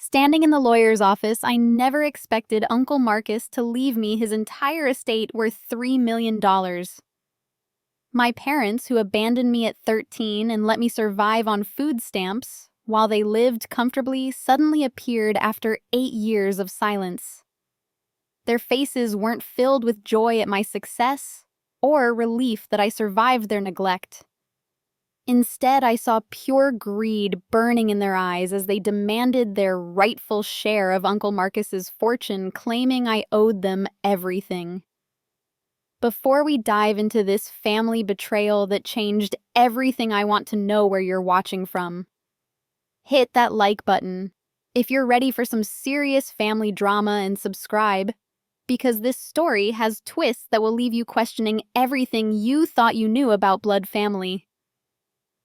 Standing in the lawyer's office, I never expected Uncle Marcus to leave me his entire estate worth $3 million. My parents, who abandoned me at 13 and let me survive on food stamps while they lived comfortably, suddenly appeared after 8 years of silence. Their faces weren't filled with joy at my success or relief that I survived their neglect. Instead, I saw pure greed burning in their eyes as they demanded their rightful share of Uncle Marcus's fortune, claiming I owed them everything. Before we dive into this family betrayal that changed everything, I want to know where you're watching from. Hit that like button if you're ready for some serious family drama, and subscribe, because this story has twists that will leave you questioning everything you thought you knew about blood family.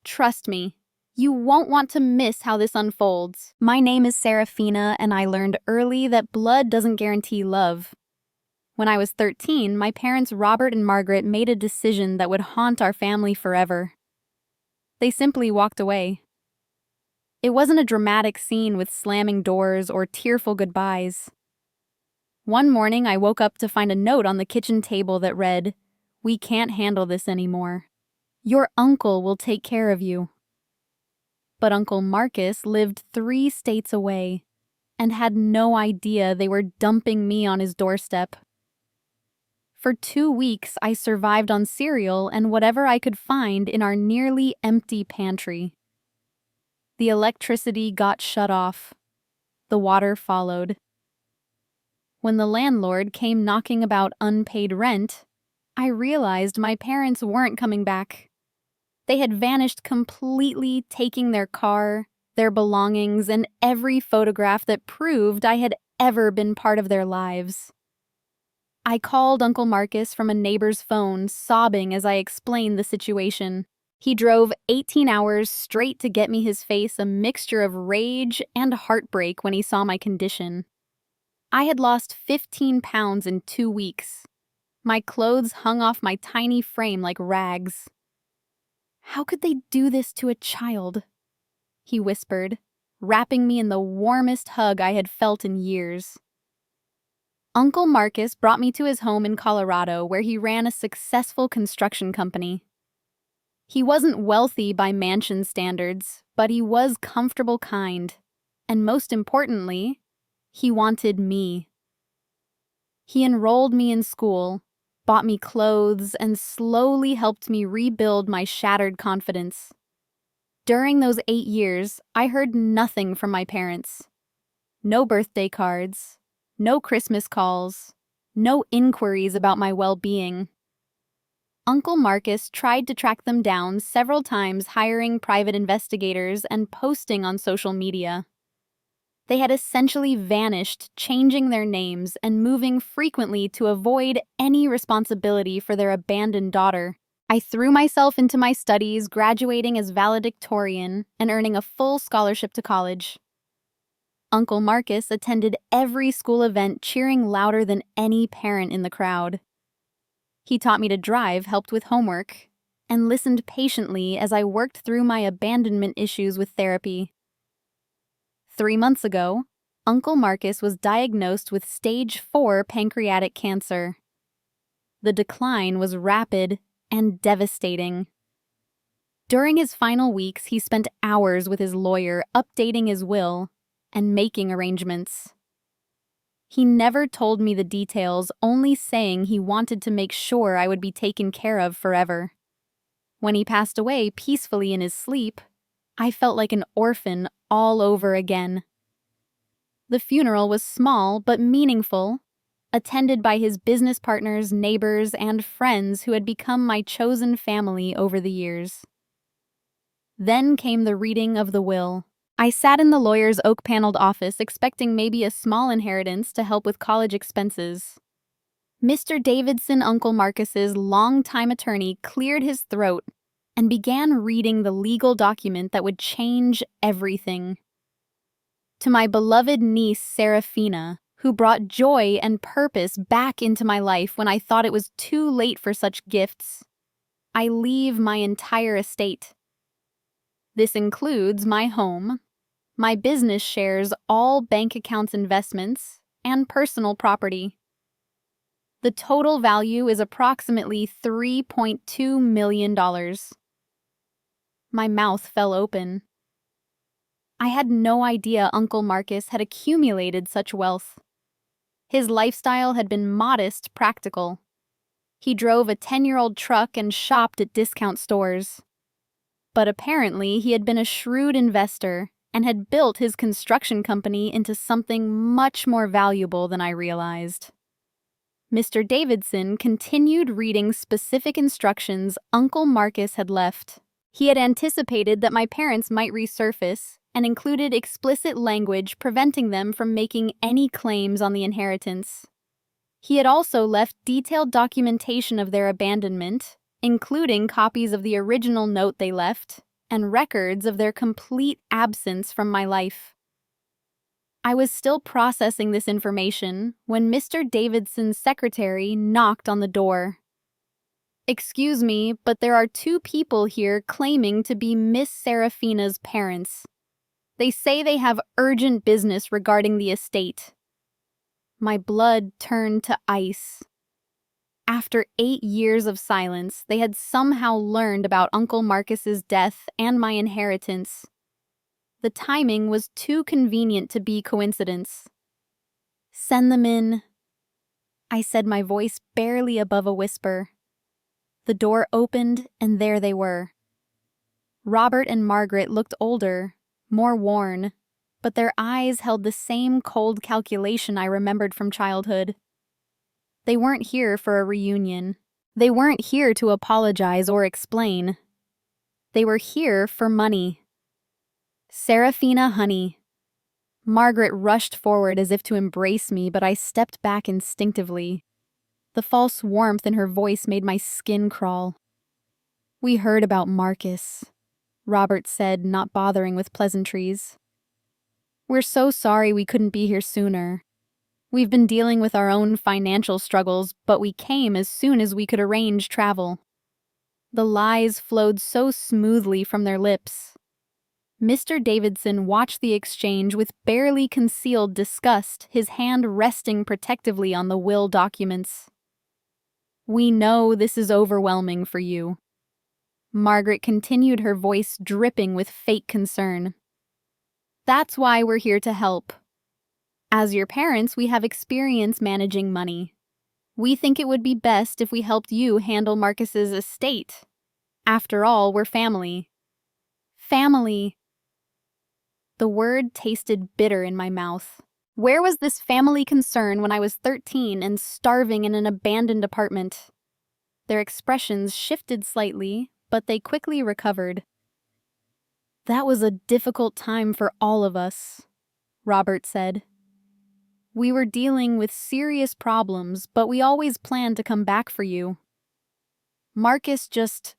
Trust me, you won't want to miss how this unfolds. My name is Serafina, and I learned early that blood doesn't guarantee love. When I was 13, my parents Robert and Margaret made a decision that would haunt our family forever. They simply walked away. It wasn't a dramatic scene with slamming doors or tearful goodbyes. One morning, I woke up to find a note on the kitchen table that read, "We can't handle this anymore. Your uncle will take care of you." But Uncle Marcus lived 3 states away and had no idea they were dumping me on his doorstep. For 2 weeks, I survived on cereal and whatever I could find in our nearly empty pantry. The electricity got shut off. The water followed. When the landlord came knocking about unpaid rent, I realized my parents weren't coming back. They had vanished completely, taking their car, their belongings, and every photograph that proved I had ever been part of their lives. I called Uncle Marcus from a neighbor's phone, sobbing as I explained the situation. He drove 18 hours straight to get me his face, a mixture of rage and heartbreak when he saw my condition. I had lost 15 pounds in 2 weeks. My clothes hung off my tiny frame like rags. "How could they do this to a child?" he whispered, wrapping me in the warmest hug I had felt in years. Uncle Marcus brought me to his home in Colorado, where he ran a successful construction company. He wasn't wealthy by mansion standards, but he was comfortable kind, and most importantly, he wanted me. He enrolled me in school, bought me clothes, and slowly helped me rebuild my shattered confidence. During those 8 years, I heard nothing from my parents. No birthday cards, no Christmas calls, no inquiries about my well-being. Uncle Marcus tried to track them down several times, hiring private investigators and posting on social media. They had essentially vanished, changing their names and moving frequently to avoid any responsibility for their abandoned daughter. I threw myself into my studies, graduating as valedictorian and earning a full scholarship to college. Uncle Marcus attended every school event, cheering louder than any parent in the crowd. He taught me to drive, helped with homework, and listened patiently as I worked through my abandonment issues with therapy. 3 months ago, Uncle Marcus was diagnosed with stage 4 pancreatic cancer. The decline was rapid and devastating. During his final weeks, he spent hours with his lawyer, updating his will and making arrangements. He never told me the details, only saying he wanted to make sure I would be taken care of forever. When he passed away peacefully in his sleep, I felt like an orphan all over again. The funeral was small but meaningful, attended by his business partners, neighbors, and friends who had become my chosen family over the years. Then came the reading of the will. I sat in the lawyer's oak-paneled office, expecting maybe a small inheritance to help with college expenses. Mr. Davidson, Uncle Marcus's longtime attorney, cleared his throat and began reading the legal document that would change everything. To my beloved niece, Serafina, who brought joy and purpose back into my life when I thought it was too late for such gifts, I leave my entire estate. This includes my home, my business shares, all bank accounts, investments, and personal property. The total value is approximately $3.2 million. My mouth fell open. I had no idea Uncle Marcus had accumulated such wealth. His lifestyle had been modest, practical. He drove a 10-year-old truck and shopped at discount stores. But apparently, he had been a shrewd investor and had built his construction company into something much more valuable than I realized. Mr. Davidson continued reading specific instructions Uncle Marcus had left. He had anticipated that my parents might resurface and included explicit language preventing them from making any claims on the inheritance. He had also left detailed documentation of their abandonment, including copies of the original note they left and records of their complete absence from my life. I was still processing this information when Mr. Davidson's secretary knocked on the door. "Excuse me, but there are two people here claiming to be Miss Serafina's parents. They say they have urgent business regarding the estate." My blood turned to ice. After 8 years of silence, they had somehow learned about Uncle Marcus's death and my inheritance. The timing was too convenient to be coincidence. "Send them in," I said, my voice barely above a whisper. The door opened, and there they were. Robert and Margaret looked older, more worn, but their eyes held the same cold calculation I remembered from childhood. They weren't here for a reunion. They weren't here to apologize or explain. They were here for money. "Serafina, honey." Margaret rushed forward as if to embrace me, but I stepped back instinctively. The false warmth in her voice made my skin crawl. "We heard about Marcus," Robert said, not bothering with pleasantries. "We're so sorry we couldn't be here sooner. We've been dealing with our own financial struggles, but we came as soon as we could arrange travel." The lies flowed so smoothly from their lips. Mr. Davidson watched the exchange with barely concealed disgust, his hand resting protectively on the will documents. "We know this is overwhelming for you." Margaret continued, her voice dripping with fake concern. "That's why we're here to help. As your parents, we have experience managing money. We think it would be best if we helped you handle Marcus's estate. After all, we're family." Family. The word tasted bitter in my mouth. Where was this family concern when I was 13 and starving in an abandoned apartment? Their expressions shifted slightly, but they quickly recovered. "That was a difficult time for all of us," Robert said. "We were dealing with serious problems, but we always planned to come back for you. Marcus just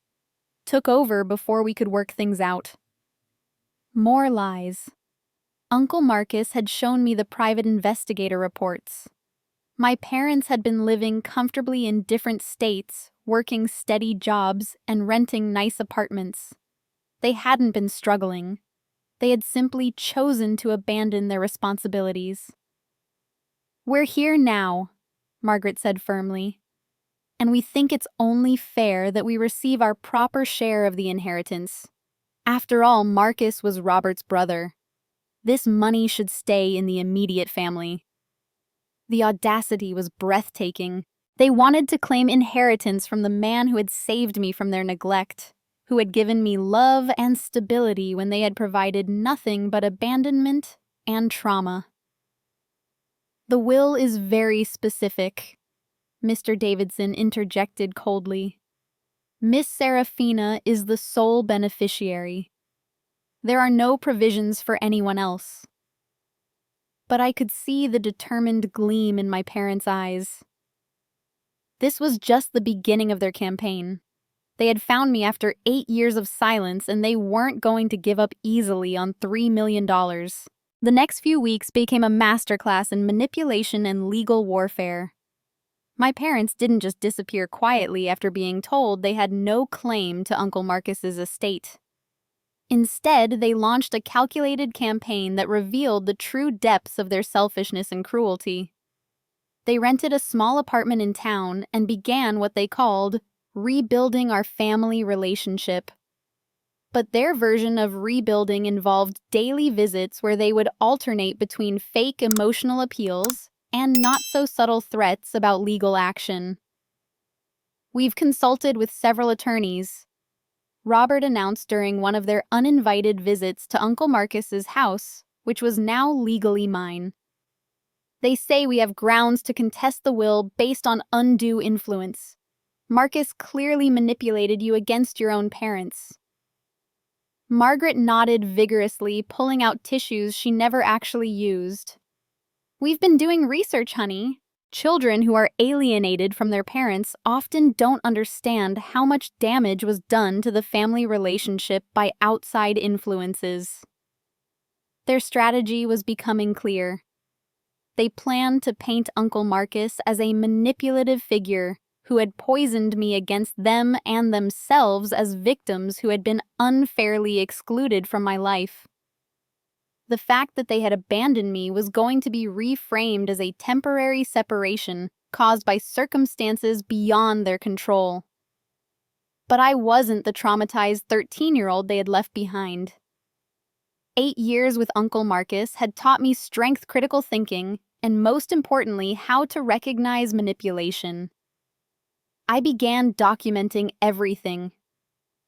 took over before we could work things out." More lies. Uncle Marcus had shown me the private investigator reports. My parents had been living comfortably in different states, working steady jobs, and renting nice apartments. They hadn't been struggling. They had simply chosen to abandon their responsibilities. "We're here now," Margaret said firmly, "and we think it's only fair that we receive our proper share of the inheritance. After all, Marcus was Robert's brother. This money should stay in the immediate family." The audacity was breathtaking. They wanted to claim inheritance from the man who had saved me from their neglect, who had given me love and stability when they had provided nothing but abandonment and trauma. "The will is very specific," Mr. Davidson interjected coldly. "Miss Serafina is the sole beneficiary. There are no provisions for anyone else." But I could see the determined gleam in my parents' eyes. This was just the beginning of their campaign. They had found me after 8 years of silence, and they weren't going to give up easily on $3 million. The next few weeks became a masterclass in manipulation and legal warfare. My parents didn't just disappear quietly after being told they had no claim to Uncle Marcus's estate. Instead, they launched a calculated campaign that revealed the true depths of their selfishness and cruelty. They rented a small apartment in town and began what they called rebuilding our family relationship. But their version of rebuilding involved daily visits where they would alternate between fake emotional appeals and not-so-subtle threats about legal action. We've consulted with several attorneys. Robert announced during one of their uninvited visits to Uncle Marcus's house, which was now legally mine. They say we have grounds to contest the will based on undue influence. Marcus clearly manipulated you against your own parents. Margaret nodded vigorously, pulling out tissues she never actually used. We've been doing research, honey. Children who are alienated from their parents often don't understand how much damage was done to the family relationship by outside influences. Their strategy was becoming clear. They planned to paint Uncle Marcus as a manipulative figure who had poisoned me against them and themselves as victims who had been unfairly excluded from my life. The fact that they had abandoned me was going to be reframed as a temporary separation caused by circumstances beyond their control. But I wasn't the traumatized 13-year-old they had left behind. 8 years with Uncle Marcus had taught me strength, critical thinking, and most importantly, how to recognize manipulation. I began documenting everything.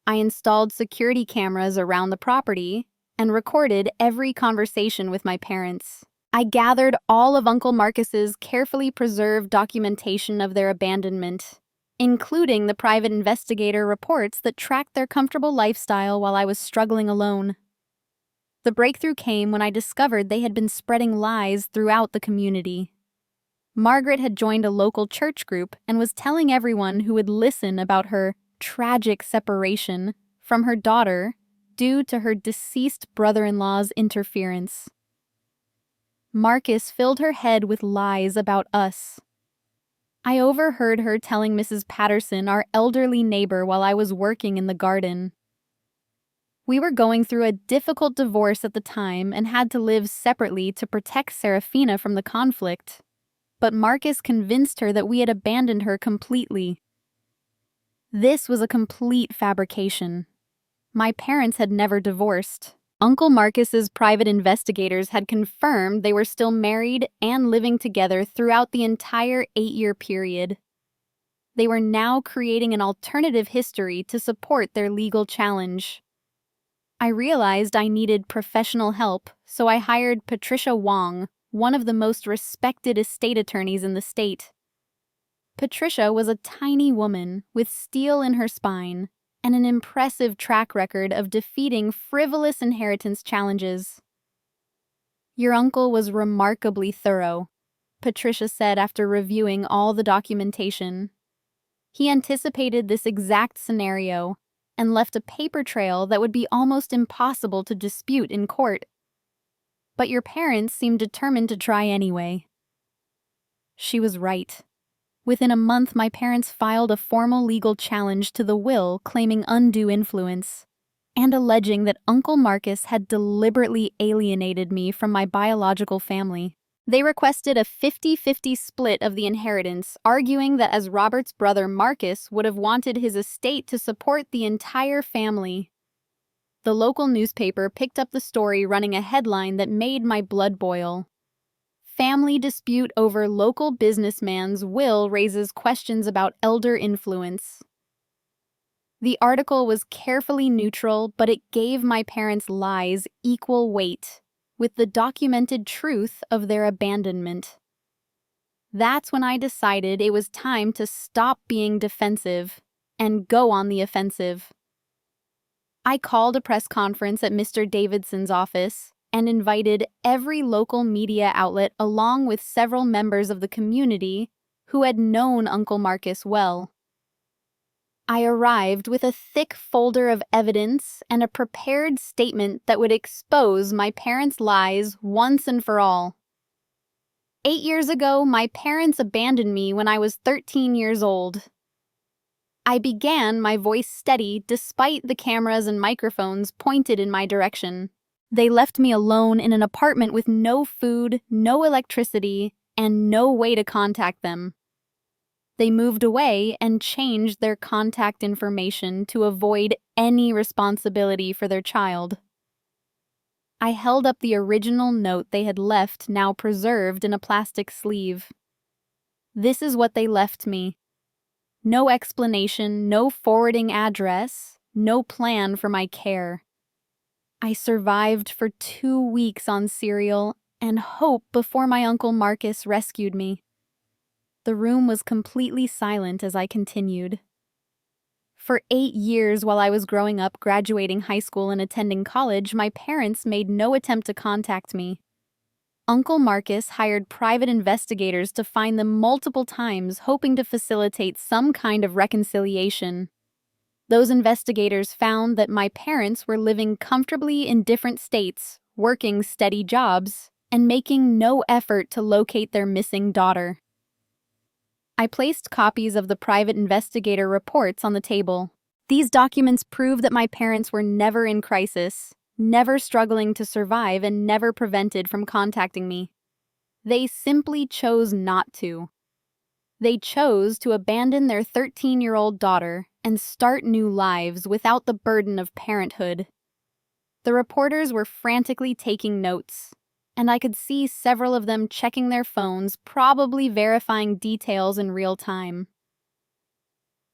I installed security cameras around the property and recorded every conversation with my parents. I gathered all of Uncle Marcus's carefully preserved documentation of their abandonment, including the private investigator reports that tracked their comfortable lifestyle while I was struggling alone. The breakthrough came when I discovered they had been spreading lies throughout the community. Margaret had joined a local church group and was telling everyone who would listen about her tragic separation from her daughter due to her deceased brother-in-law's interference. Marcus filled her head with lies about us. I overheard her telling Mrs. Patterson, our elderly neighbor, while I was working in the garden. We were going through a difficult divorce at the time and had to live separately to protect Serafina from the conflict. But Marcus convinced her that we had abandoned her completely. This was a complete fabrication. My parents had never divorced. Uncle Marcus's private investigators had confirmed they were still married and living together throughout the entire 8-year period. They were now creating an alternative history to support their legal challenge. I realized I needed professional help, so I hired Patricia Wong, one of the most respected estate attorneys in the state. Patricia was a tiny woman with steel in her spine and an impressive track record of defeating frivolous inheritance challenges. Your uncle was remarkably thorough, Patricia said after reviewing all the documentation. He anticipated this exact scenario and left a paper trail that would be almost impossible to dispute in court. But your parents seemed determined to try anyway. She was right. Within a month, my parents filed a formal legal challenge to the will claiming undue influence and alleging that Uncle Marcus had deliberately alienated me from my biological family. They requested a 50-50 split of the inheritance, arguing that as Robert's brother Marcus would have wanted his estate to support the entire family. The local newspaper picked up the story, running a headline that made my blood boil. Family dispute over local businessman's will raises questions about elder influence. The article was carefully neutral, but it gave my parents' lies equal weight with the documented truth of their abandonment. That's when I decided it was time to stop being defensive and go on the offensive. I called a press conference at Mr. Davidson's office and invited every local media outlet along with several members of the community who had known Uncle Marcus well. I arrived with a thick folder of evidence and a prepared statement that would expose my parents' lies once and for all. 8 years ago, my parents abandoned me when I was 13 years old. I began, my voice steady despite the cameras and microphones pointed in my direction. They left me alone in an apartment with no food, no electricity, and no way to contact them. They moved away and changed their contact information to avoid any responsibility for their child. I held up the original note they had left, now preserved in a plastic sleeve. This is what they left me. No explanation, no forwarding address, no plan for my care. I survived for 2 weeks on cereal and hope before my Uncle Marcus rescued me. The room was completely silent as I continued. For 8 years while I was growing up, graduating high school and attending college, my parents made no attempt to contact me. Uncle Marcus hired private investigators to find them multiple times, hoping to facilitate some kind of reconciliation. Those investigators found that my parents were living comfortably in different states, working steady jobs, and making no effort to locate their missing daughter. I placed copies of the private investigator reports on the table. These documents prove that my parents were never in crisis, never struggling to survive, and never prevented from contacting me. They simply chose not to. They chose to abandon their 13-year-old daughter and start new lives without the burden of parenthood. The reporters were frantically taking notes, and I could see several of them checking their phones, probably verifying details in real time.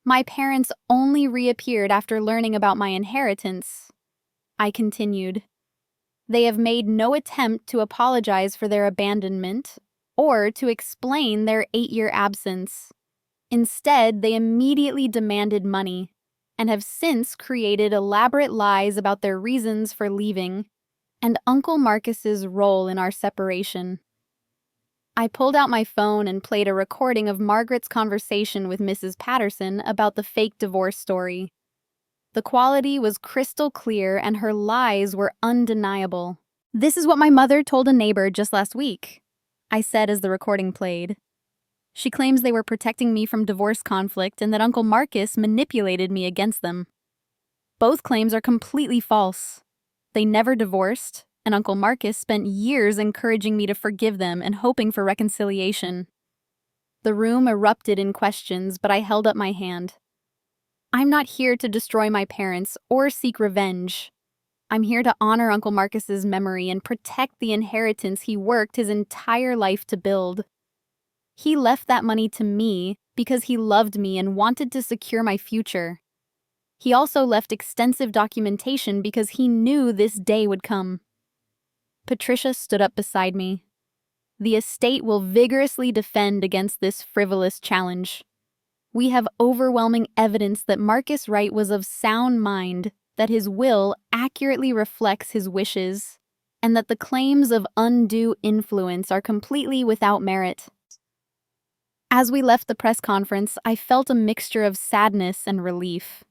My parents only reappeared after learning about my inheritance. I continued. They have made no attempt to apologize for their abandonment or to explain their 8-year absence. Instead, they immediately demanded money and have since created elaborate lies about their reasons for leaving and Uncle Marcus's role in our separation. I pulled out my phone and played a recording of Margaret's conversation with Mrs. Patterson about the fake divorce story. The quality was crystal clear and her lies were undeniable. "This is what my mother told a neighbor just last week," I said as the recording played. "She claims they were protecting me from divorce conflict and that Uncle Marcus manipulated me against them. Both claims are completely false. They never divorced, and Uncle Marcus spent years encouraging me to forgive them and hoping for reconciliation." The room erupted in questions, but I held up my hand. "I'm not here to destroy my parents or seek revenge. I'm here to honor Uncle Marcus's memory and protect the inheritance he worked his entire life to build. He left that money to me because he loved me and wanted to secure my future. He also left extensive documentation because he knew this day would come." Patricia stood up beside me. "The estate will vigorously defend against this frivolous challenge. We have overwhelming evidence that Marcus Wright was of sound mind, that his will accurately reflects his wishes, and that the claims of undue influence are completely without merit." As we left the press conference, I felt a mixture of sadness and relief.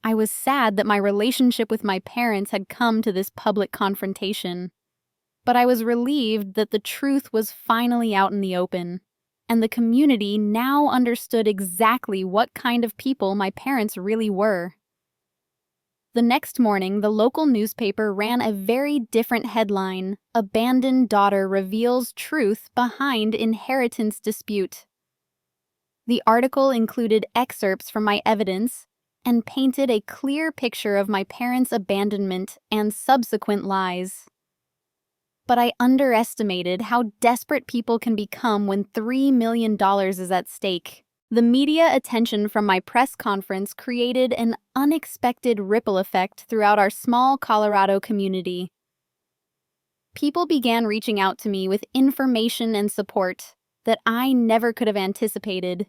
I was sad that my relationship with my parents had come to this public confrontation, but I was relieved that the truth was finally out in the open, and the community now understood exactly what kind of people my parents really were. The next morning, the local newspaper ran a very different headline: "Abandoned Daughter Reveals Truth Behind Inheritance Dispute." The article included excerpts from my evidence and painted a clear picture of my parents' abandonment and subsequent lies. But I underestimated how desperate people can become when $3 million is at stake. The media attention from my press conference created an unexpected ripple effect throughout our small Colorado community. People began reaching out to me with information and support that I never could have anticipated.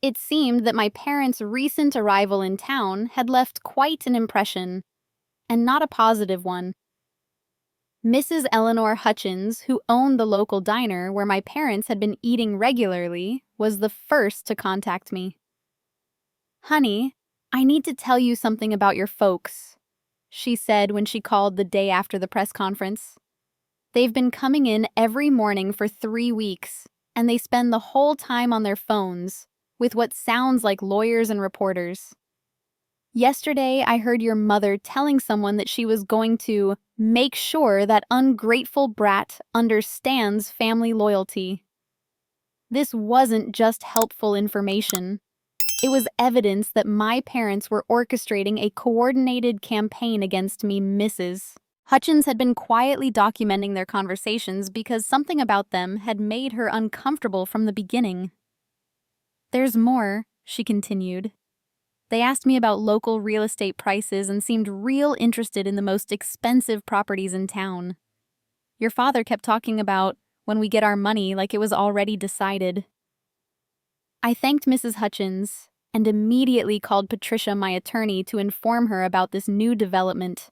It seemed that my parents' recent arrival in town had left quite an impression, and not a positive one. Mrs. Eleanor Hutchins, who owned the local diner where my parents had been eating regularly, was the first to contact me. "Honey, I need to tell you something about your folks," she said when she called the day after the press conference. "They've been coming in every morning for 3 weeks, and they spend the whole time on their phones. with what sounds like lawyers and reporters. Yesterday, I heard your mother telling someone that she was going to make sure that ungrateful brat understands family loyalty. This wasn't just helpful information. It was evidence that my parents were orchestrating a coordinated campaign against me, Mrs. Hutchins had been quietly documenting their conversations because something about them had made her uncomfortable from the beginning. There's more, she continued. They asked me about local real estate prices and seemed real interested in the most expensive properties in town. Your father kept talking about when we get our money like it was already decided. I thanked Mrs. Hutchins and immediately called Patricia, my attorney, to inform her about this new development.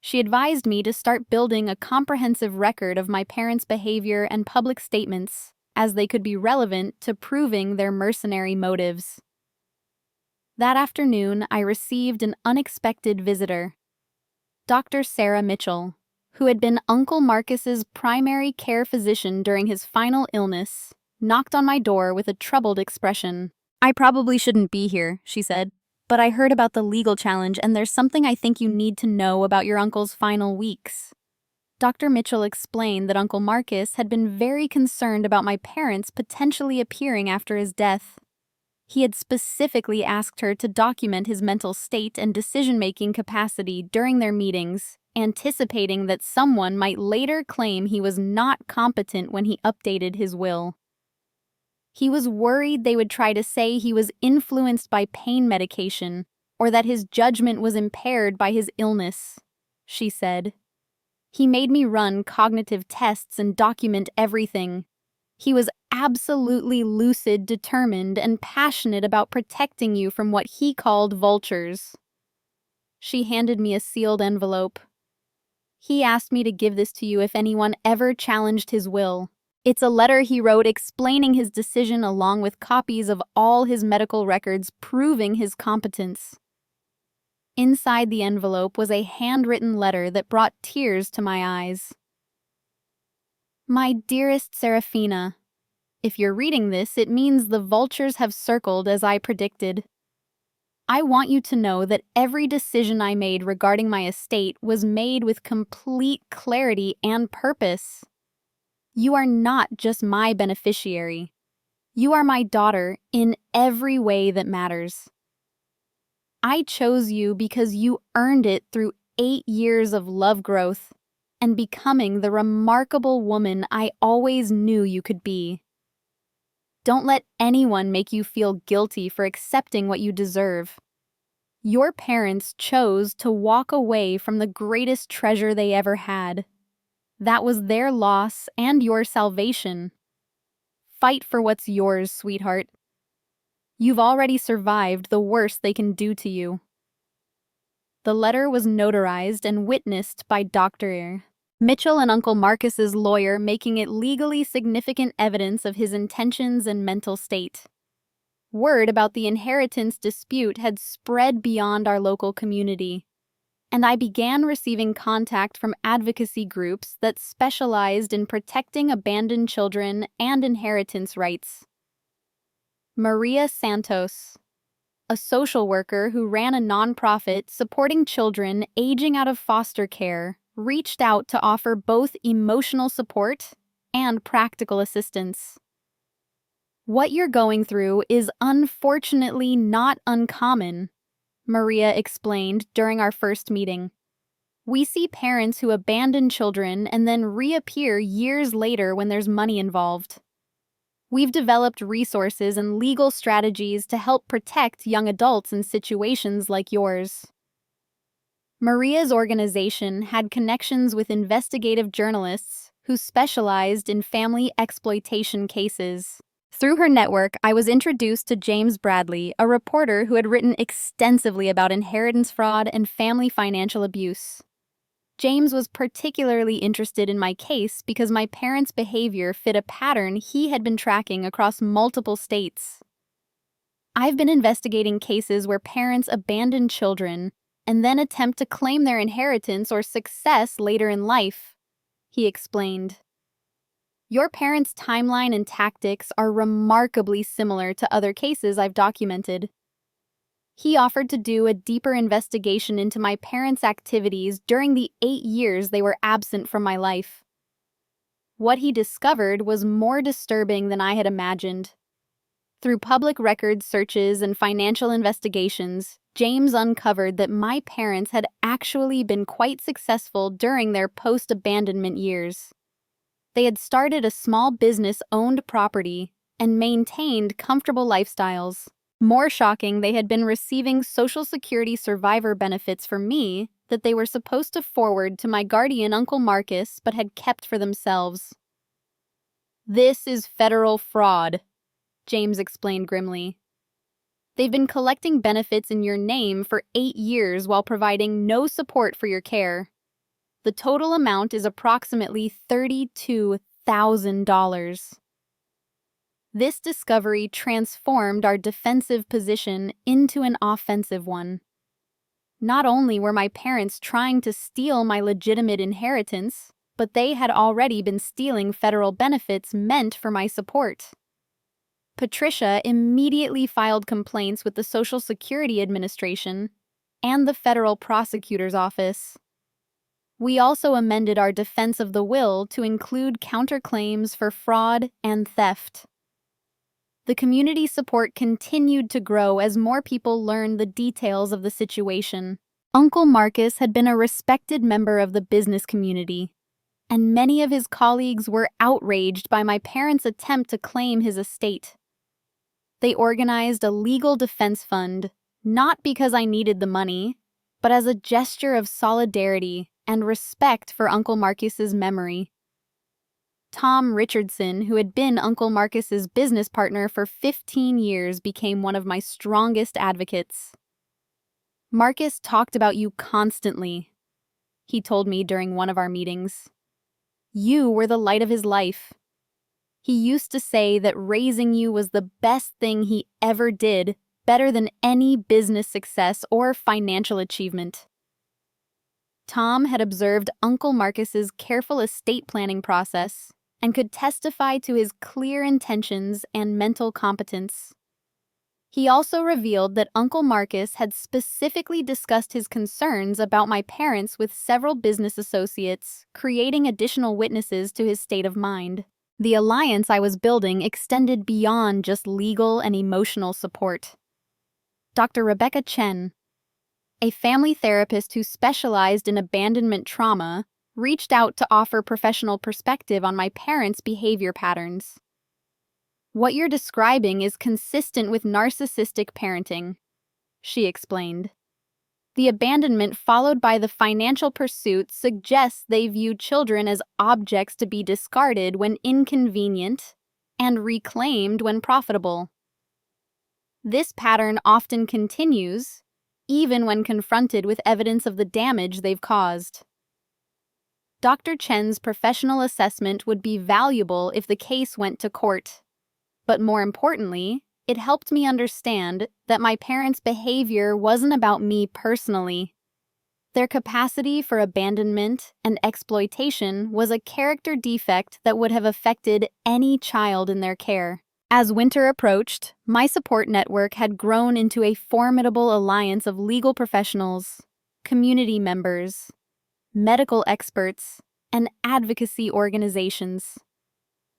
She advised me to start building a comprehensive record of my parents' behavior and public statements, as they could be relevant to proving their mercenary motives. That afternoon, I received an unexpected visitor. Dr. Sarah Mitchell, who had been Uncle Marcus's primary care physician during his final illness, knocked on my door with a troubled expression. I probably shouldn't be here, she said, but I heard about the legal challenge and there's something I think you need to know about your uncle's final weeks. Dr. Mitchell explained that Uncle Marcus had been very concerned about my parents potentially appearing after his death. He had specifically asked her to document his mental state and decision-making capacity during their meetings, anticipating that someone might later claim he was not competent when he updated his will. He was worried they would try to say he was influenced by pain medication or that his judgment was impaired by his illness, she said. He made me run cognitive tests and document everything. He was absolutely lucid, determined, and passionate about protecting you from what he called vultures. She handed me a sealed envelope. He asked me to give this to you if anyone ever challenged his will. It's a letter he wrote explaining his decision along with copies of all his medical records proving his competence. Inside the envelope was a handwritten letter that brought tears to my eyes. My dearest Serafina, if you're reading this, it means the vultures have circled as I predicted. I want you to know that every decision I made regarding my estate was made with complete clarity and purpose. You are not just my beneficiary. You are my daughter in every way that matters. I chose you because you earned it through 8 years of love growth and becoming the remarkable woman I always knew you could be. Don't let anyone make you feel guilty for accepting what you deserve. Your parents chose to walk away from the greatest treasure they ever had. That was their loss and your salvation. Fight for what's yours, sweetheart. You've already survived the worst they can do to you. The letter was notarized and witnessed by Dr. Mitchell and Uncle Marcus's lawyer, making it legally significant evidence of his intentions and mental state. Word about the inheritance dispute had spread beyond our local community, and I began receiving contact from advocacy groups that specialized in protecting abandoned children and inheritance rights. Maria Santos, a social worker who ran a nonprofit supporting children aging out of foster care, reached out to offer both emotional support and practical assistance. What you're going through is unfortunately not uncommon, Maria explained during our first meeting. We see parents who abandon children and then reappear years later when there's money involved. We've developed resources and legal strategies to help protect young adults in situations like yours. Maria's organization had connections with investigative journalists who specialized in family exploitation cases. Through her network, I was introduced to James Bradley, a reporter who had written extensively about inheritance fraud and family financial abuse. James was particularly interested in my case because my parents' behavior fit a pattern he had been tracking across multiple states. I've been investigating cases where parents abandon children and then attempt to claim their inheritance or success later in life, he explained. Your parents' timeline and tactics are remarkably similar to other cases I've documented. He offered to do a deeper investigation into my parents' activities during the 8 years they were absent from my life. What he discovered was more disturbing than I had imagined. Through public records searches and financial investigations, James uncovered that my parents had actually been quite successful during their post-abandonment years. They had started a small business-owned property and maintained comfortable lifestyles. More shocking, they had been receiving Social Security survivor benefits for me that they were supposed to forward to my guardian Uncle Marcus but had kept for themselves. "This is federal fraud," James explained grimly. "They've been collecting benefits in your name for 8 years while providing no support for your care. The total amount is approximately $32,000. This discovery transformed our defensive position into an offensive one. Not only were my parents trying to steal my legitimate inheritance, but they had already been stealing federal benefits meant for my support. Patricia immediately filed complaints with the Social Security Administration and the federal prosecutor's office. We also amended our defense of the will to include counterclaims for fraud and theft. The community support continued to grow as more people learned the details of the situation. Uncle Marcus had been a respected member of the business community, and many of his colleagues were outraged by my parents' attempt to claim his estate. They organized a legal defense fund, not because I needed the money, but as a gesture of solidarity and respect for Uncle Marcus's memory. Tom Richardson, who had been Uncle Marcus's business partner for 15 years, became one of my strongest advocates. "Marcus talked about you constantly," he told me during one of our meetings. "You were the light of his life. He used to say that raising you was the best thing he ever did, better than any business success or financial achievement." Tom had observed Uncle Marcus's careful estate planning process and could testify to his clear intentions and mental competence. He also revealed that Uncle Marcus had specifically discussed his concerns about my parents with several business associates, creating additional witnesses to his state of mind. The alliance I was building extended beyond just legal and emotional support. Dr. Rebecca Chen, a family therapist who specialized in abandonment trauma, reached out to offer professional perspective on my parents' behavior patterns. "What you're describing is consistent with narcissistic parenting," she explained. "The abandonment followed by the financial pursuit suggests they view children as objects to be discarded when inconvenient and reclaimed when profitable. This pattern often continues, even when confronted with evidence of the damage they've caused." Dr. Chen's professional assessment would be valuable if the case went to court. But more importantly, it helped me understand that my parents' behavior wasn't about me personally. Their capacity for abandonment and exploitation was a character defect that would have affected any child in their care. As winter approached, my support network had grown into a formidable alliance of legal professionals, community members, medical experts, and advocacy organizations.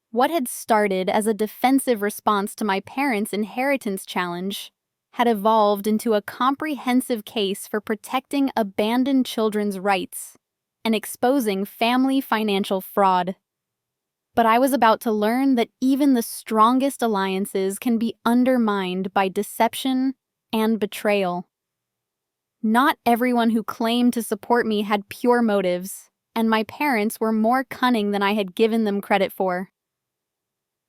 What had started as a defensive response to my parents' inheritance challenge had evolved into a comprehensive case for protecting abandoned children's rights and exposing family financial fraud. But I was about to learn that even the strongest alliances can be undermined by deception and betrayal. Not everyone who claimed to support me had pure motives, and my parents were more cunning than I had given them credit for.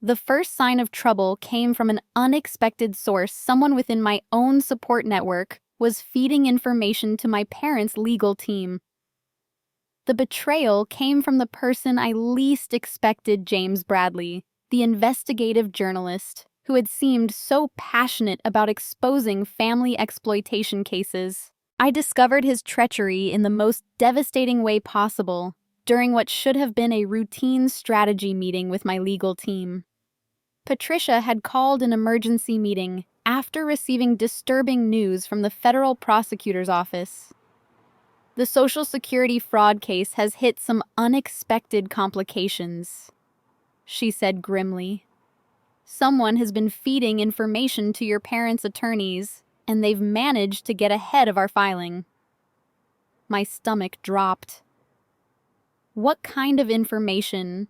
The first sign of trouble came from an unexpected source. Someone within my own support network was feeding information to my parents' legal team. The betrayal came from the person I least expected, James Bradley, the investigative journalist who had seemed so passionate about exposing family exploitation cases. I discovered his treachery in the most devastating way possible during what should have been a routine strategy meeting with my legal team. Patricia had called an emergency meeting after receiving disturbing news from the federal prosecutor's office. The Social Security fraud case has hit some unexpected complications, she said grimly. Someone has been feeding information to your parents' attorneys, and they've managed to get ahead of our filing. My stomach dropped. What kind of information?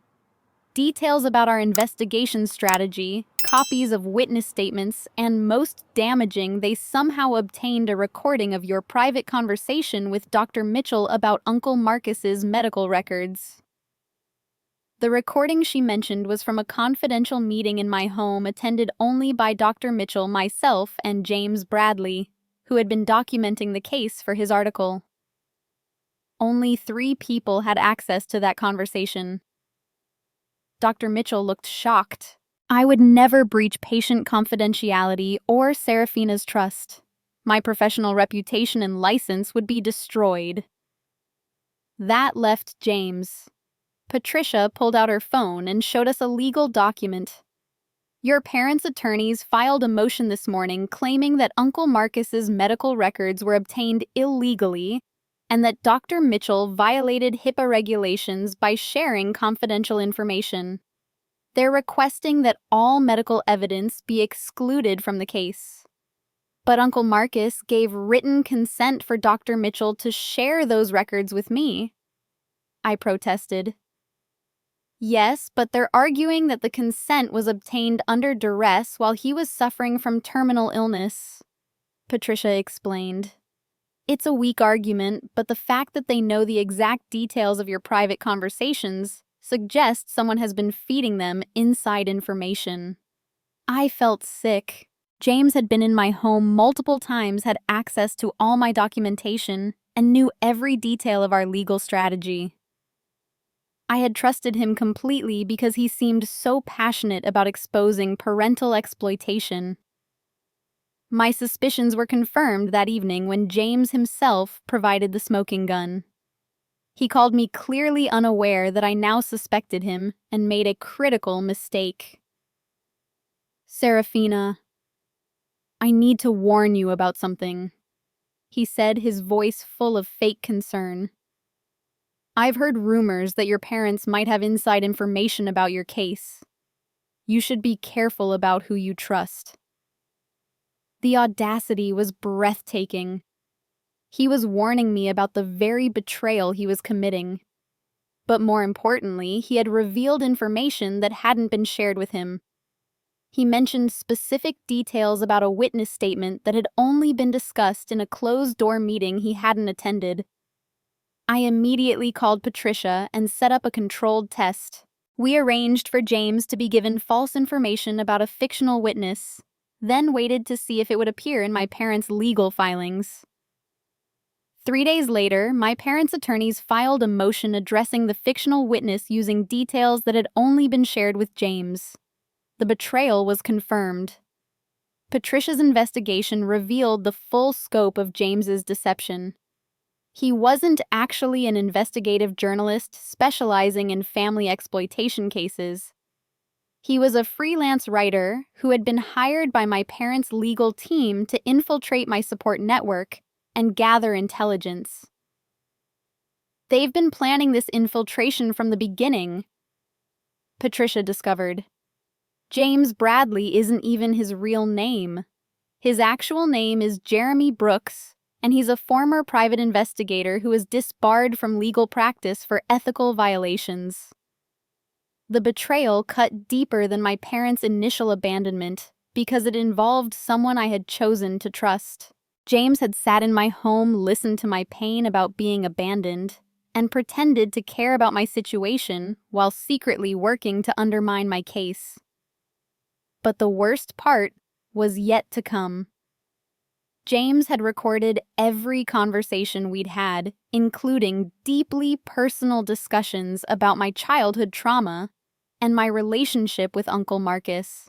Details about our investigation strategy, copies of witness statements, and most damaging, they somehow obtained a recording of your private conversation with Dr. Mitchell about Uncle Marcus's medical records. The recording she mentioned was from a confidential meeting in my home attended only by Dr. Mitchell, myself, and James Bradley, who had been documenting the case for his article. Only 3 people had access to that conversation. Dr. Mitchell looked shocked. I would never breach patient confidentiality or Serafina's trust. My professional reputation and license would be destroyed. That left James. Patricia pulled out her phone and showed us a legal document. Your parents' attorneys filed a motion this morning claiming that Uncle Marcus's medical records were obtained illegally and that Dr. Mitchell violated HIPAA regulations by sharing confidential information. They're requesting that all medical evidence be excluded from the case. But Uncle Marcus gave written consent for Dr. Mitchell to share those records with me, I protested. Yes, but they're arguing that the consent was obtained under duress while he was suffering from terminal illness, Patricia explained. It's a weak argument, but the fact that they know the exact details of your private conversations suggests someone has been feeding them inside information. I felt sick. James had been in my home multiple times, had access to all my documentation, and knew every detail of our legal strategy. I had trusted him completely because he seemed so passionate about exposing parental exploitation. My suspicions were confirmed that evening when James himself provided the smoking gun. He called me clearly unaware that I now suspected him and made a critical mistake. Serafina, I need to warn you about something, he said, his voice full of fake concern. I've heard rumors that your parents might have inside information about your case. You should be careful about who you trust. The audacity was breathtaking. He was warning me about the very betrayal he was committing. But more importantly, he had revealed information that hadn't been shared with him. He mentioned specific details about a witness statement that had only been discussed in a closed-door meeting he hadn't attended. I immediately called Patricia and set up a controlled test. We arranged for James to be given false information about a fictional witness, then waited to see if it would appear in my parents' legal filings. 3 days later, my parents' attorneys filed a motion addressing the fictional witness using details that had only been shared with James. The betrayal was confirmed. Patricia's investigation revealed the full scope of James's deception. He wasn't actually an investigative journalist specializing in family exploitation cases. He was a freelance writer who had been hired by my parents' legal team to infiltrate my support network and gather intelligence. They've been planning this infiltration from the beginning, Patricia discovered. James Bradley isn't even his real name. His actual name is Jeremy Brooks, and he's a former private investigator who was disbarred from legal practice for ethical violations. The betrayal cut deeper than my parents' initial abandonment because it involved someone I had chosen to trust. James had sat in my home, listened to my pain about being abandoned, and pretended to care about my situation while secretly working to undermine my case. But the worst part was yet to come. James had recorded every conversation we'd had, including deeply personal discussions about my childhood trauma and my relationship with Uncle Marcus.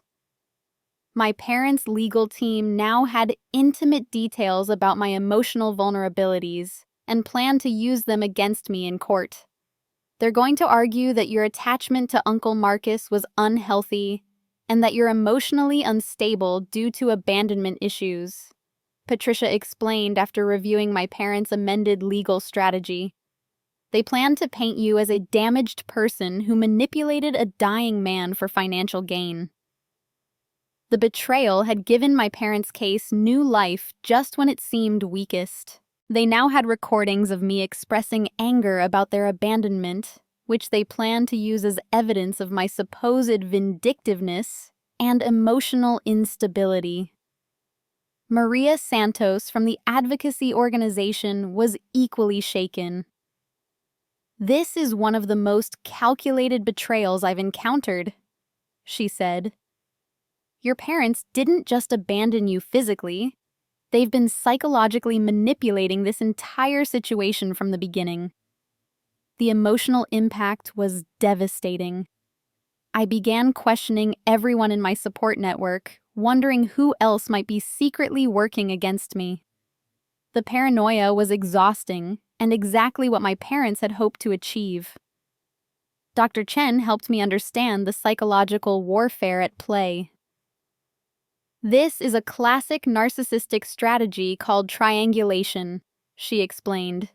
My parents' legal team now had intimate details about my emotional vulnerabilities and planned to use them against me in court. They're going to argue that your attachment to Uncle Marcus was unhealthy and that you're emotionally unstable due to abandonment issues, Patricia explained after reviewing my parents' amended legal strategy. They plan to paint you as a damaged person who manipulated a dying man for financial gain. The betrayal had given my parents' case new life just when it seemed weakest. They now had recordings of me expressing anger about their abandonment, which they planned to use as evidence of my supposed vindictiveness and emotional instability. Maria Santos from the advocacy organization was equally shaken. "This is one of the most calculated betrayals I've encountered," she said. "Your parents didn't just abandon you physically. They've been psychologically manipulating this entire situation from the beginning." The emotional impact was devastating. I began questioning everyone in my support network, wondering who else might be secretly working against me. The paranoia was exhausting and exactly what my parents had hoped to achieve. Dr. Chen helped me understand the psychological warfare at play. "This is a classic narcissistic strategy called triangulation," she explained.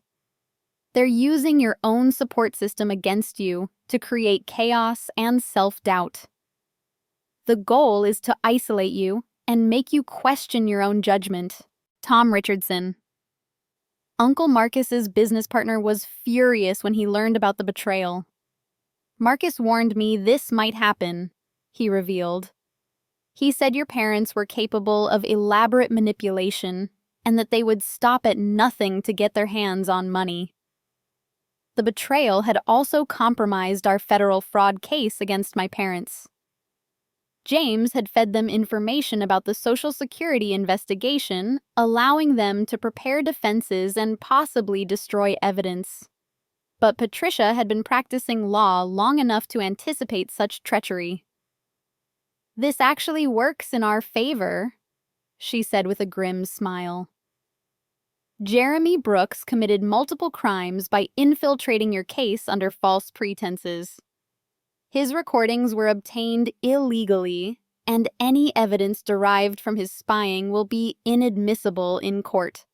"They're using your own support system against you to create chaos and self-doubt. The goal is to isolate you and make you question your own judgment." Tom Richardson. Uncle Marcus's business partner was furious when he learned about the betrayal. "Marcus warned me this might happen," he revealed. "He said your parents were capable of elaborate manipulation and that they would stop at nothing to get their hands on money." The betrayal had also compromised our federal fraud case against my parents. James had fed them information about the Social Security investigation, allowing them to prepare defenses and possibly destroy evidence. But Patricia had been practicing law long enough to anticipate such treachery. "This actually works in our favor," she said with a grim smile. "Jeremy Brooks committed multiple crimes by infiltrating your case under false pretenses. His recordings were obtained illegally, and any evidence derived from his spying will be inadmissible in court."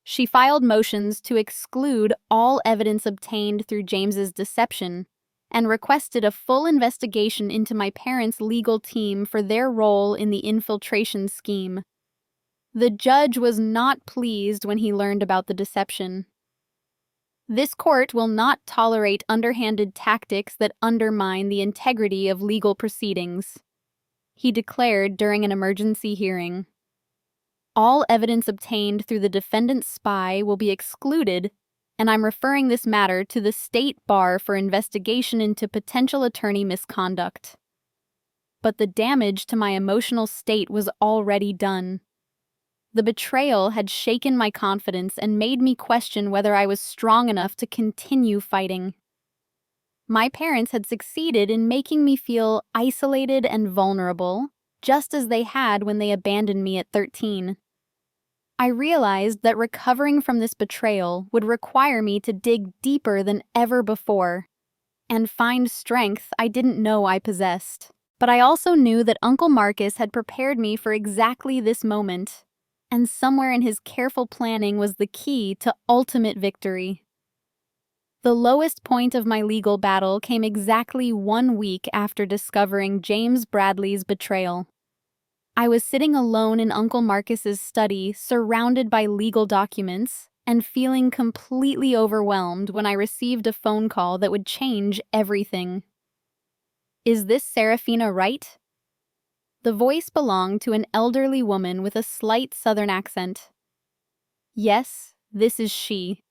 She filed motions to exclude all evidence obtained through James's deception and requested a full investigation into my parents' legal team for their role in the infiltration scheme. The judge was not pleased when he learned about the deception. "This court will not tolerate underhanded tactics that undermine the integrity of legal proceedings," he declared during an emergency hearing. "All evidence obtained through the defendant's spy will be excluded, and I'm referring this matter to the state bar for investigation into potential attorney misconduct." But the damage to my emotional state was already done. The betrayal had shaken my confidence and made me question whether I was strong enough to continue fighting. My parents had succeeded in making me feel isolated and vulnerable, just as they had when they abandoned me at 13. I realized that recovering from this betrayal would require me to dig deeper than ever before and find strength I didn't know I possessed. But I also knew that Uncle Marcus had prepared me for exactly this moment, and somewhere in his careful planning was the key to ultimate victory. The lowest point of my legal battle came exactly 1 week after discovering James Bradley's betrayal. I was sitting alone in Uncle Marcus's study, surrounded by legal documents, and feeling completely overwhelmed when I received a phone call that would change everything. "Is this Serafina Wright?" The voice belonged to an elderly woman with a slight Southern accent. "Yes, this is she.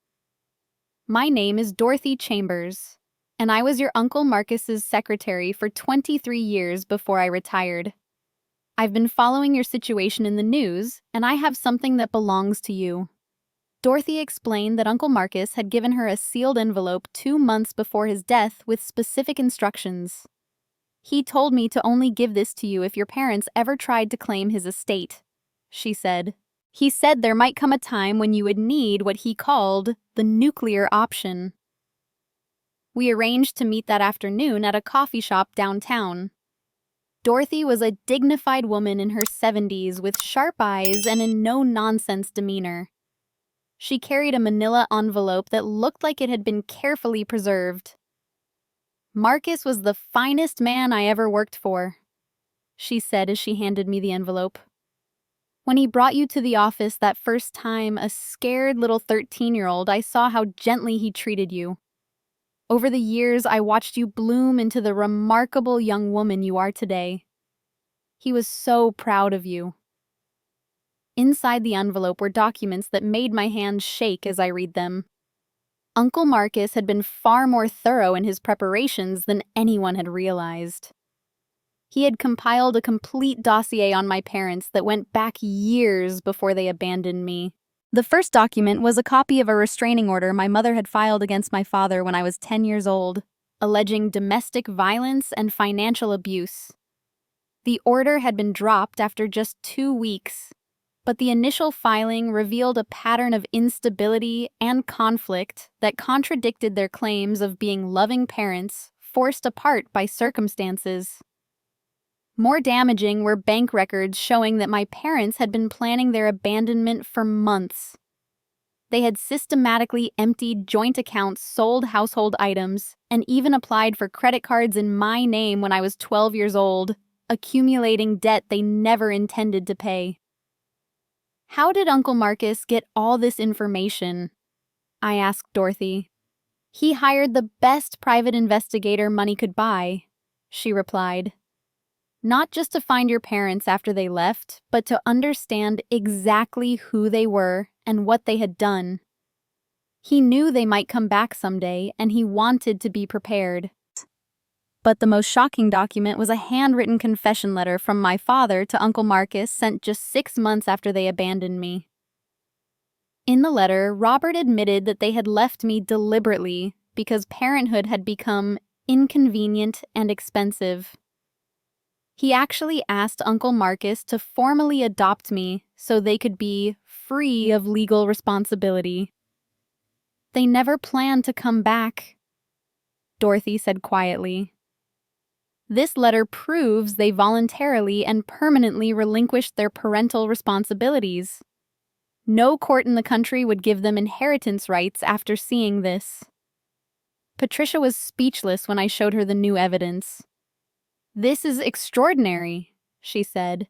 My name is Dorothy Chambers, and I was your Uncle Marcus's secretary for 23 years before I retired. I've been following your situation in the news, and I have something that belongs to you." Dorothy explained that Uncle Marcus had given her a sealed envelope 2 months before his death with specific instructions. "He told me to only give this to you if your parents ever tried to claim his estate," she said. "He said there might come a time when you would need what he called the nuclear option." We arranged to meet that afternoon at a coffee shop downtown. Dorothy was a dignified woman in her 70s with sharp eyes and a no-nonsense demeanor. She carried a manila envelope that looked like it had been carefully preserved. "Marcus was the finest man I ever worked for," she said as she handed me the envelope. "When he brought you to the office that first time, a scared little 13-year-old, I saw how gently he treated you. Over the years, I watched you bloom into the remarkable young woman you are today. He was so proud of you." Inside the envelope were documents that made my hands shake as I read them. Uncle Marcus had been far more thorough in his preparations than anyone had realized. He had compiled a complete dossier on my parents that went back years before they abandoned me. The first document was a copy of a restraining order my mother had filed against my father when I was 10 years old, alleging domestic violence and financial abuse. The order had been dropped after just 2 weeks, but the initial filing revealed a pattern of instability and conflict that contradicted their claims of being loving parents forced apart by circumstances. More damaging were bank records showing that my parents had been planning their abandonment for months. They had systematically emptied joint accounts, sold household items, and even applied for credit cards in my name when I was 12 years old, accumulating debt they never intended to pay. "How did Uncle Marcus get all this information?" I asked Dorothy. "He hired the best private investigator money could buy," she replied. "Not just to find your parents after they left, but to understand exactly who they were and what they had done. He knew they might come back someday, and he wanted to be prepared." But the most shocking document was a handwritten confession letter from my father to Uncle Marcus sent just 6 months after they abandoned me. In the letter, Robert admitted that they had left me deliberately because parenthood had become inconvenient and expensive. He actually asked Uncle Marcus to formally adopt me so they could be free of legal responsibility. "They never planned to come back," Dorothy said quietly. "This letter proves they voluntarily and permanently relinquished their parental responsibilities. No court in the country would give them inheritance rights after seeing this." Patricia was speechless when I showed her the new evidence. "This is extraordinary," she said.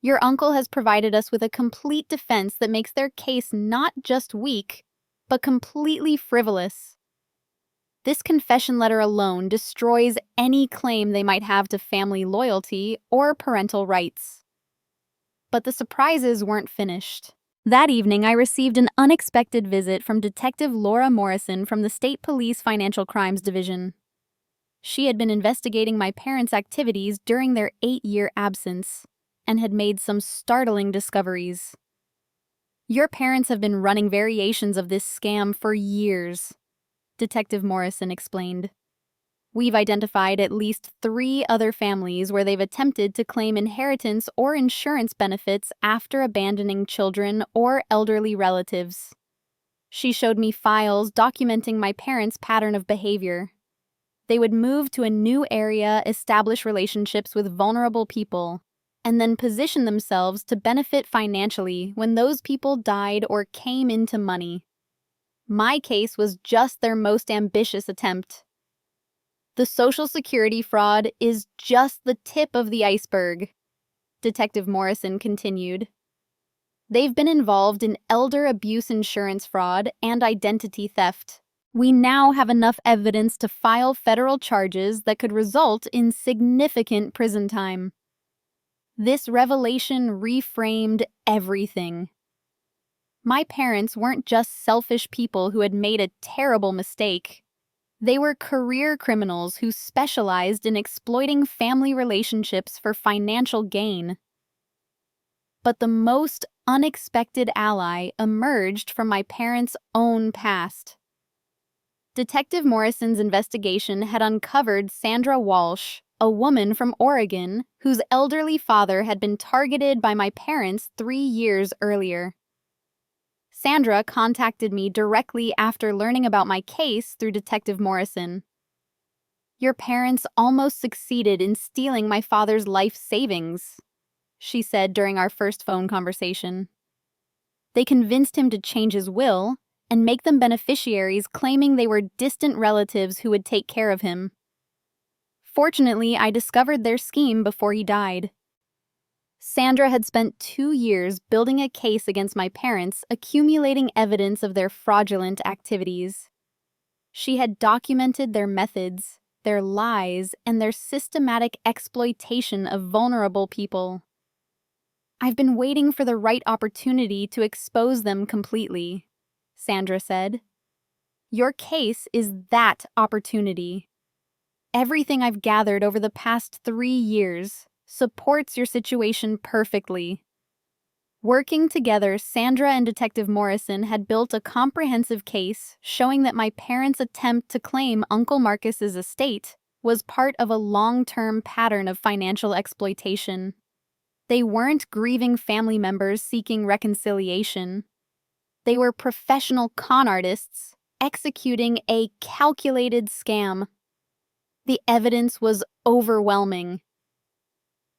"Your uncle has provided us with a complete defense that makes their case not just weak, but completely frivolous. This confession letter alone destroys any claim they might have to family loyalty or parental rights." But the surprises weren't finished. That evening, I received an unexpected visit from Detective Laura Morrison from the State Police Financial Crimes Division. She had been investigating my parents' activities during their 8-year absence and had made some startling discoveries. "Your parents have been running variations of this scam for years," Detective Morrison explained. "We've identified at least 3 other families where they've attempted to claim inheritance or insurance benefits after abandoning children or elderly relatives." She showed me files documenting my parents' pattern of behavior. They would move to a new area, establish relationships with vulnerable people, and then position themselves to benefit financially when those people died or came into money. My case was just their most ambitious attempt. "The Social Security fraud is just the tip of the iceberg," Detective Morrison continued. "They've been involved in elder abuse insurance fraud and identity theft. We now have enough evidence to file federal charges that could result in significant prison time." This revelation reframed everything. My parents weren't just selfish people who had made a terrible mistake. They were career criminals who specialized in exploiting family relationships for financial gain. But the most unexpected ally emerged from my parents' own past. Detective Morrison's investigation had uncovered Sandra Walsh, a woman from Oregon whose elderly father had been targeted by my parents 3 years earlier. Sandra contacted me directly after learning about my case through Detective Morrison. "Your parents almost succeeded in stealing my father's life savings," she said during our first phone conversation. "They convinced him to change his will and make them beneficiaries, claiming they were distant relatives who would take care of him. Fortunately, I discovered their scheme before he died." Sandra had spent 2 years building a case against my parents, accumulating evidence of their fraudulent activities. She had documented their methods, their lies, and their systematic exploitation of vulnerable people. "I've been waiting for the right opportunity to expose them completely," Sandra said. "Your case is that opportunity. Everything I've gathered over the past 3 years supports your situation perfectly." Working together, Sandra and Detective Morrison had built a comprehensive case showing that my parents' attempt to claim Uncle Marcus's estate was part of a long-term pattern of financial exploitation. They weren't grieving family members seeking reconciliation. They were professional con artists executing a calculated scam. The evidence was overwhelming.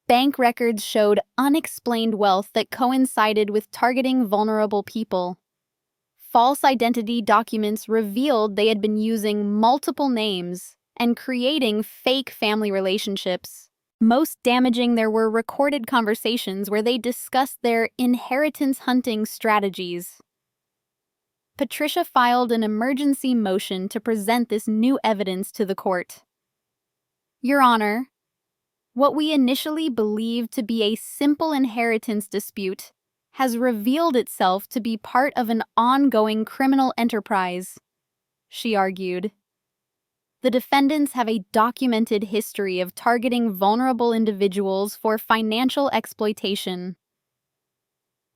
Bank records showed unexplained wealth that coincided with targeting vulnerable people. False identity documents revealed they had been using multiple names and creating fake family relationships. Most damaging, there were recorded conversations where they discussed their inheritance hunting strategies. Patricia filed an emergency motion to present this new evidence to the court. "Your Honor, what we initially believed to be a simple inheritance dispute has revealed itself to be part of an ongoing criminal enterprise," she argued. "The defendants have a documented history of targeting vulnerable individuals for financial exploitation."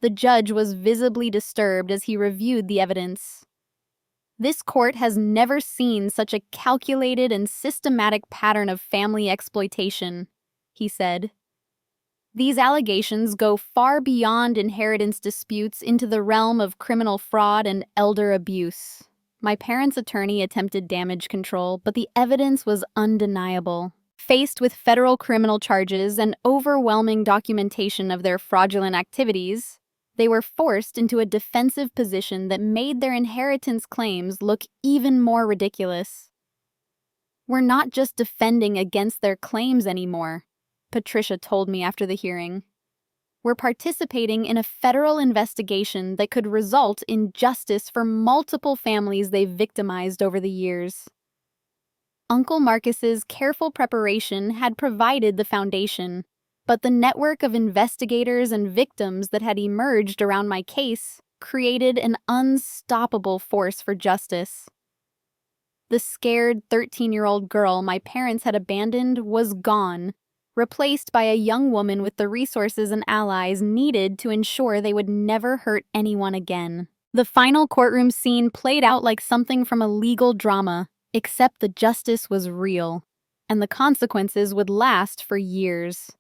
The judge was visibly disturbed as he reviewed the evidence. "This court has never seen such a calculated and systematic pattern of family exploitation," he said. "These allegations go far beyond inheritance disputes into the realm of criminal fraud and elder abuse." My parents' attorney attempted damage control, but the evidence was undeniable. Faced with federal criminal charges and overwhelming documentation of their fraudulent activities, they were forced into a defensive position that made their inheritance claims look even more ridiculous. "We're not just defending against their claims anymore," Patricia told me after the hearing. "We're participating in a federal investigation that could result in justice for multiple families they've victimized over the years." Uncle Marcus's careful preparation had provided the foundation, but the network of investigators and victims that had emerged around my case created an unstoppable force for justice. The scared 13-year-old girl my parents had abandoned was gone, replaced by a young woman with the resources and allies needed to ensure they would never hurt anyone again. The final courtroom scene played out like something from a legal drama, except the justice was real, and the consequences would last for years.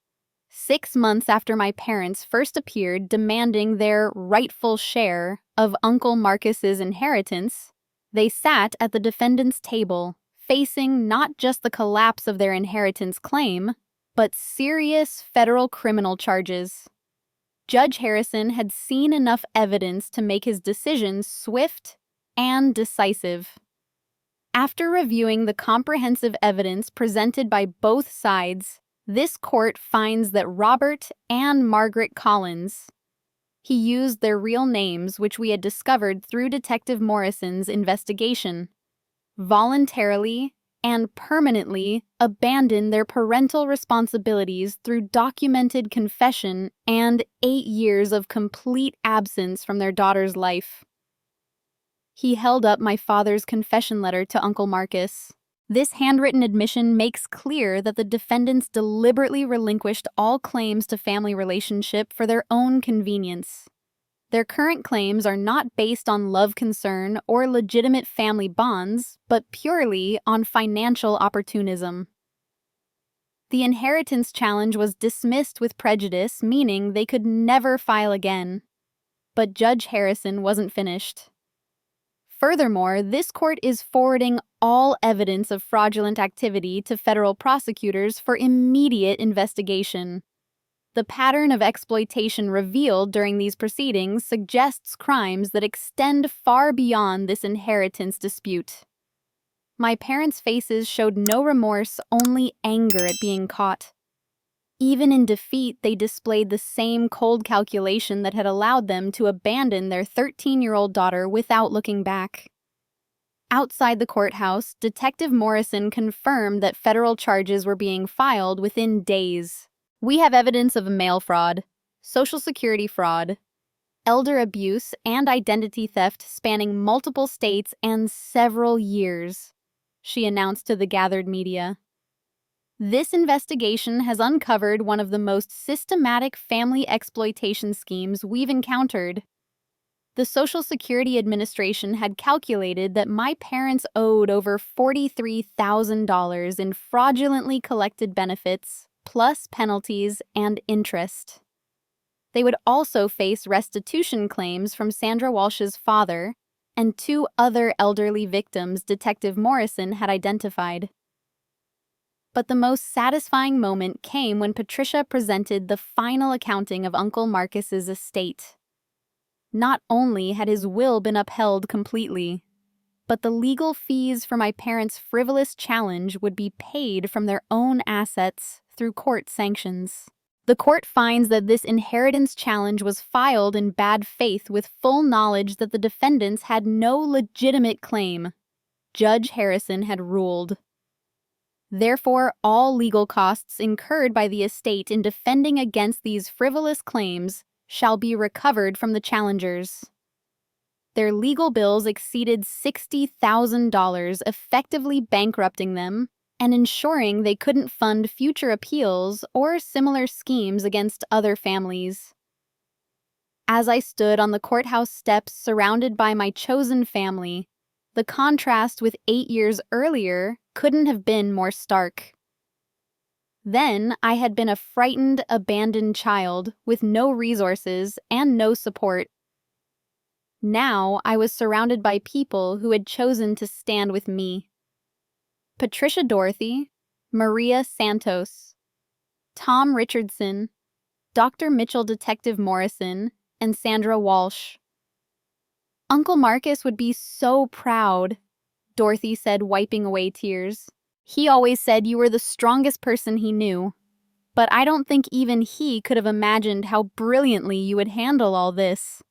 6 months after my parents first appeared demanding their rightful share of Uncle Marcus's inheritance, they sat at the defendant's table, facing not just the collapse of their inheritance claim, but serious federal criminal charges. Judge Harrison had seen enough evidence to make his decision swift and decisive. After reviewing the comprehensive evidence presented by both sides, this court finds that Robert and Margaret Collins, he used their real names, which we had discovered through Detective Morrison's investigation, voluntarily and permanently abandoned their parental responsibilities through documented confession and 8 years of complete absence from their daughter's life. He held up my father's confession letter to Uncle Marcus. This handwritten admission makes clear that the defendants deliberately relinquished all claims to family relationship for their own convenience. Their current claims are not based on love concern or legitimate family bonds, but purely on financial opportunism. The inheritance challenge was dismissed with prejudice, meaning they could never file again. But Judge Harrison wasn't finished. Furthermore, this court is forwarding all evidence of fraudulent activity to federal prosecutors for immediate investigation. The pattern of exploitation revealed during these proceedings suggests crimes that extend far beyond this inheritance dispute. My parents' faces showed no remorse, only anger at being caught. Even in defeat, they displayed the same cold calculation that had allowed them to abandon their 13-year-old daughter without looking back. Outside the courthouse, Detective Morrison confirmed that federal charges were being filed within days. We have evidence of mail fraud, Social Security fraud, elder abuse, and identity theft spanning multiple states and several years, she announced to the gathered media. This investigation has uncovered one of the most systematic family exploitation schemes we've encountered. The Social Security Administration had calculated that my parents owed over $43,000 in fraudulently collected benefits, plus penalties and interest. They would also face restitution claims from Sandra Walsh's father and 2 other elderly victims Detective Morrison had identified. But the most satisfying moment came when Patricia presented the final accounting of Uncle Marcus's estate. Not only had his will been upheld completely, but the legal fees for my parents' frivolous challenge would be paid from their own assets through court sanctions. The court finds that this inheritance challenge was filed in bad faith with full knowledge that the defendants had no legitimate claim. Judge Harrison had ruled. Therefore, all legal costs incurred by the estate in defending against these frivolous claims shall be recovered from the challengers. Their legal bills exceeded $60,000, effectively bankrupting them and ensuring they couldn't fund future appeals or similar schemes against other families. As I stood on the courthouse steps surrounded by my chosen family, the contrast with 8 years earlier couldn't have been more stark. Then I had been a frightened, abandoned child with no resources and no support. Now I was surrounded by people who had chosen to stand with me. Patricia Dorothy, Maria Santos, Tom Richardson, Dr. Mitchell Detective Morrison, and Sandra Walsh. Uncle Marcus would be so proud, Dorothy said, wiping away tears. He always said you were the strongest person he knew, but I don't think even he could have imagined how brilliantly you would handle all this.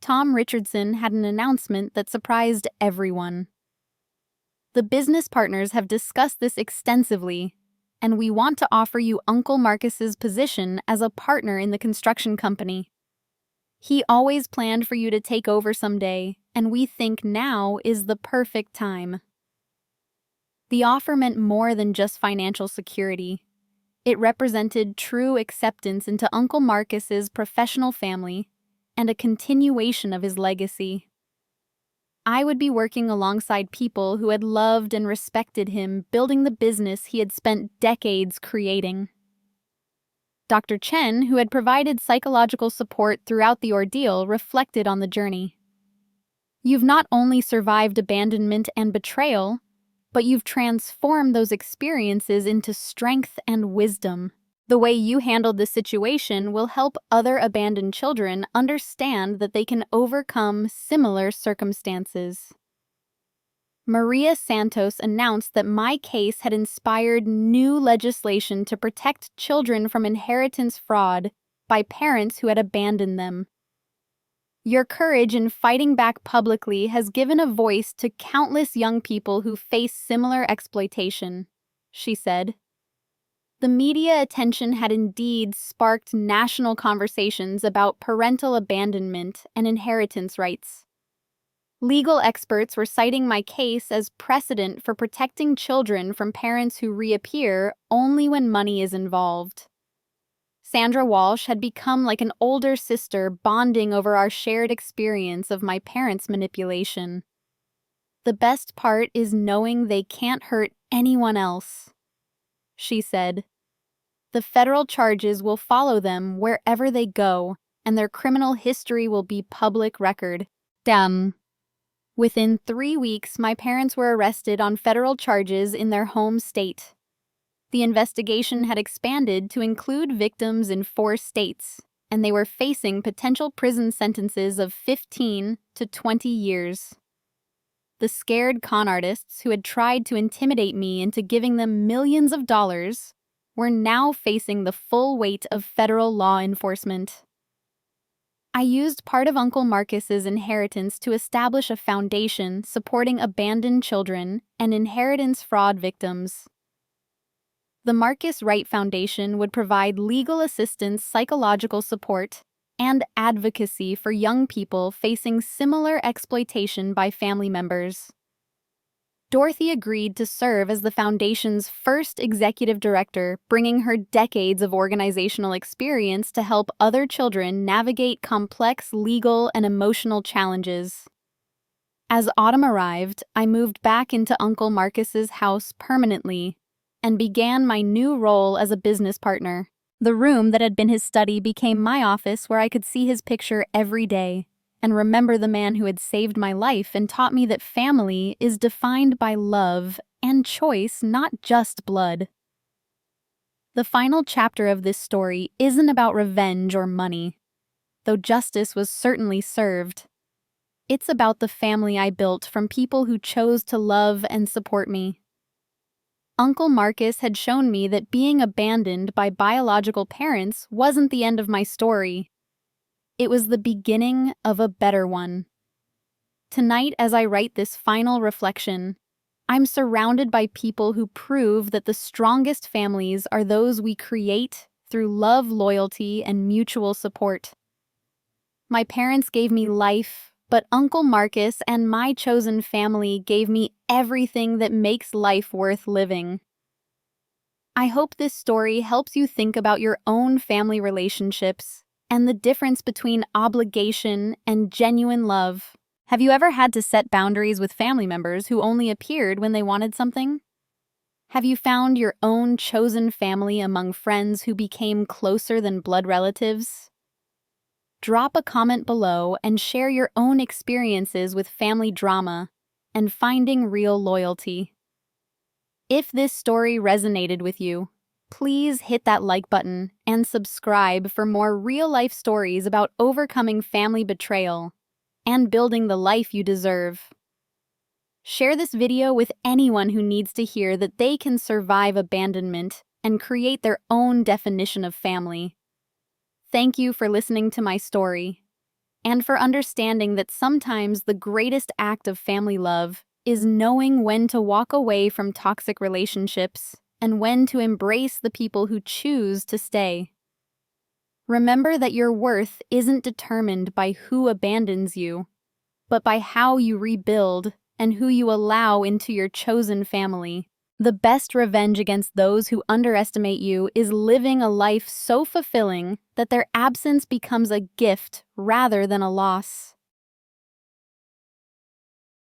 Tom Richardson had an announcement that surprised everyone. The business partners have discussed this extensively, and we want to offer you Uncle Marcus's position as a partner in the construction company. He always planned for you to take over someday, and we think now is the perfect time. The offer meant more than just financial security. It represented true acceptance into Uncle Marcus's professional family and a continuation of his legacy. I would be working alongside people who had loved and respected him, building the business he had spent decades creating. Dr. Chen, who had provided psychological support throughout the ordeal, reflected on the journey. You've not only survived abandonment and betrayal, but you've transformed those experiences into strength and wisdom. The way you handled this situation will help other abandoned children understand that they can overcome similar circumstances. Maria Santos announced that my case had inspired new legislation to protect children from inheritance fraud by parents who had abandoned them. Your courage in fighting back publicly has given a voice to countless young people who face similar exploitation, she said. The media attention had indeed sparked national conversations about parental abandonment and inheritance rights. Legal experts were citing my case as precedent for protecting children from parents who reappear only when money is involved. Sandra Walsh had become like an older sister, bonding over our shared experience of my parents' manipulation. The best part is knowing they can't hurt anyone else, she said. The federal charges will follow them wherever they go, and their criminal history will be public record. Damn. Within 3 weeks, my parents were arrested on federal charges in their home state. The investigation had expanded to include victims in 4 states, and they were facing potential prison sentences of 15 to 20 years. The scared con artists who had tried to intimidate me into giving them millions of dollars were now facing the full weight of federal law enforcement. I used part of Uncle Marcus's inheritance to establish a foundation supporting abandoned children and inheritance fraud victims. The Marcus Wright Foundation would provide legal assistance, psychological support, and advocacy for young people facing similar exploitation by family members. Dorothy agreed to serve as the foundation's first executive director, bringing her decades of organizational experience to help other children navigate complex legal and emotional challenges. As autumn arrived, I moved back into Uncle Marcus's house permanently and began my new role as a business partner. The room that had been his study became my office, where I could see his picture every day and remember the man who had saved my life and taught me that family is defined by love and choice, not just blood. The final chapter of this story isn't about revenge or money, though justice was certainly served. It's about the family I built from people who chose to love and support me. Uncle Marcus had shown me that being abandoned by biological parents wasn't the end of my story. It was the beginning of a better one. Tonight, as I write this final reflection, I'm surrounded by people who prove that the strongest families are those we create through love, loyalty, and mutual support. My parents gave me life, but Uncle Marcus and my chosen family gave me everything that makes life worth living. I hope this story helps you think about your own family relationships and the difference between obligation and genuine love. Have you ever had to set boundaries with family members who only appeared when they wanted something? Have you found your own chosen family among friends who became closer than blood relatives? Drop a comment below and share your own experiences with family drama and finding real loyalty. If this story resonated with you, please hit that like button and subscribe for more real-life stories about overcoming family betrayal and building the life you deserve. Share this video with anyone who needs to hear that they can survive abandonment and create their own definition of family. Thank you for listening to my story and for understanding that sometimes the greatest act of family love is knowing when to walk away from toxic relationships and when to embrace the people who choose to stay. Remember that your worth isn't determined by who abandons you, but by how you rebuild and who you allow into your chosen family. The best revenge against those who underestimate you is living a life so fulfilling that their absence becomes a gift rather than a loss.